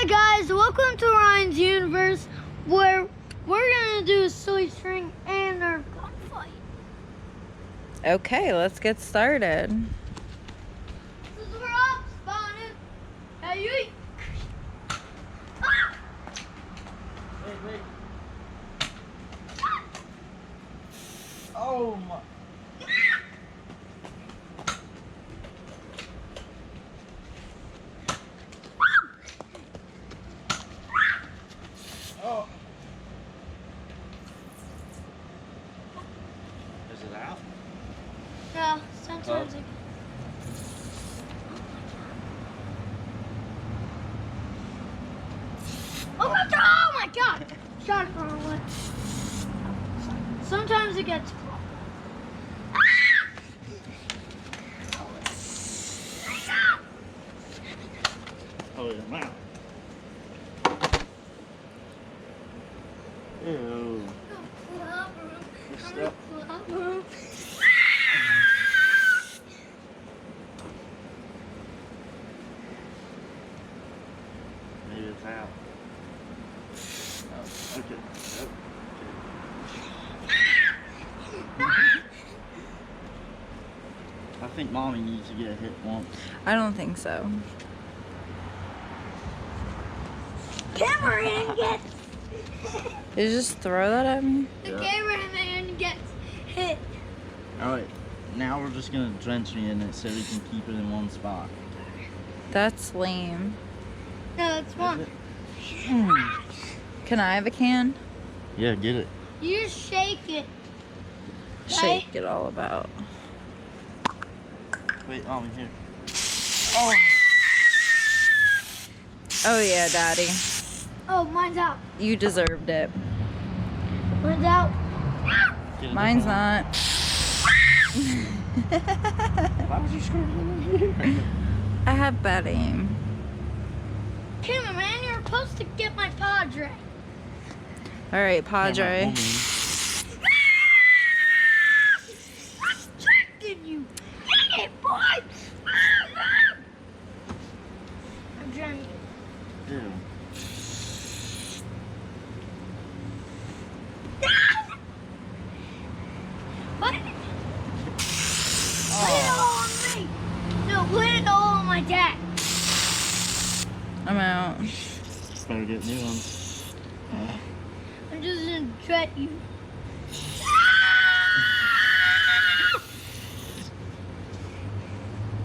Hi guys, welcome to Ryan's Universe, where we're gonna do a silly string and Nerf Gun fight. Okay, let's get started. This is where I'm spawning. Hey, ah! Wait. Oh my. Oh. Is it out? Yeah, sometimes it. Oh my god! Shot it the wrong way. Sometimes it gets caught. Oh, yeah, wow. Ew. You're stuck. Maybe it's out. Oh, okay. I think mommy needs to get hit once. I don't think so. Cameraman gets. You just throw that at me? The cameraman gets hit. Alright, now we're just gonna drench me in it so we can keep it in one spot. That's lame. No, it's one. Can I have a can? Yeah, get it. You just shake it. Shake it all about. Wait, mommy, here. Oh. Oh yeah, Daddy. Oh, mine's out. You deserved it. Mine's out. Get it Mine's down. not. Why would you scream in here? I have bad aim. Cameraman, you're supposed to get my Padre. Alright, Padre. I'm tracking you. Hey, boy. I'm trying to. Ew. What? Put it all on me. No, put it all on my dad. I'm out. Better get new ones. I'm just gonna threat you.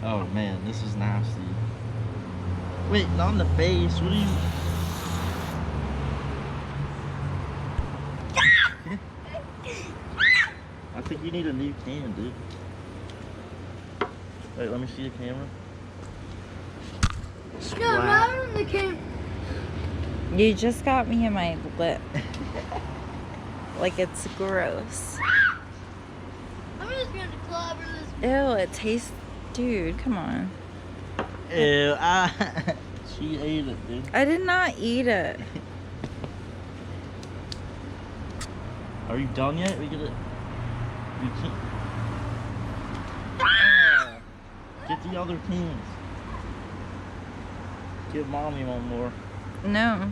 Oh man, this is nasty. Wait, not in the face. What are you? I think you need a new can, dude. Wait, let me see the camera. No, not on the camera. You just got me in my lip. Like it's gross. I'm just gonna clobber this. Ew, it tastes... Dude, come on. Ew, she ate it, dude. I did not eat it. Are you done yet? We gotta. You can't. Get the other cans. Give mommy one more. No.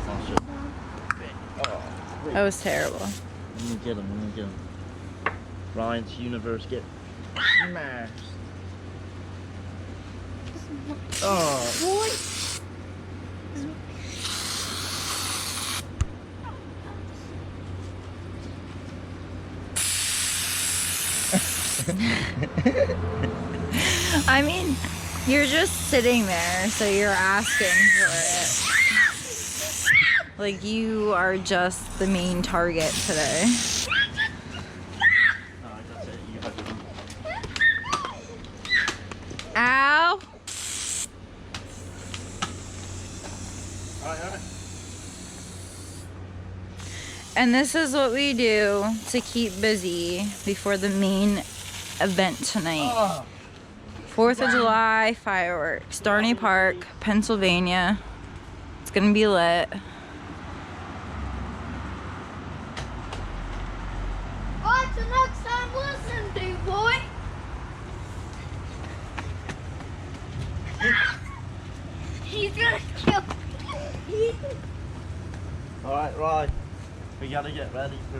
Oh shit. Oh, wait. That was terrible. Let me get him. Ryan's Universe, get smashed. Oh. Boy. I mean, you're just sitting there, so you're asking for it. Like you are just the main target today. That's it. You have to. Ow! Alright. And this is what we do to keep busy before the main event tonight. 4th of July fireworks, Darney Park, Pennsylvania. It's gonna be lit. What's the next time listen to, boy? gonna kill me. Alright, right. We gotta get ready for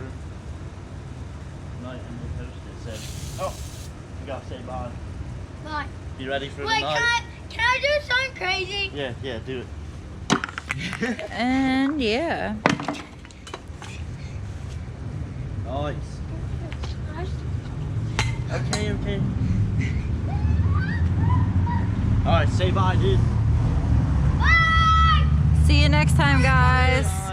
night and the toast it said. Oh, we gotta say bye. Bye. You ready for Wait, the night? can I do something crazy? Yeah, do it. And yeah. Nice. Okay. Alright, say bye, dude. Bye! See you next time, guys.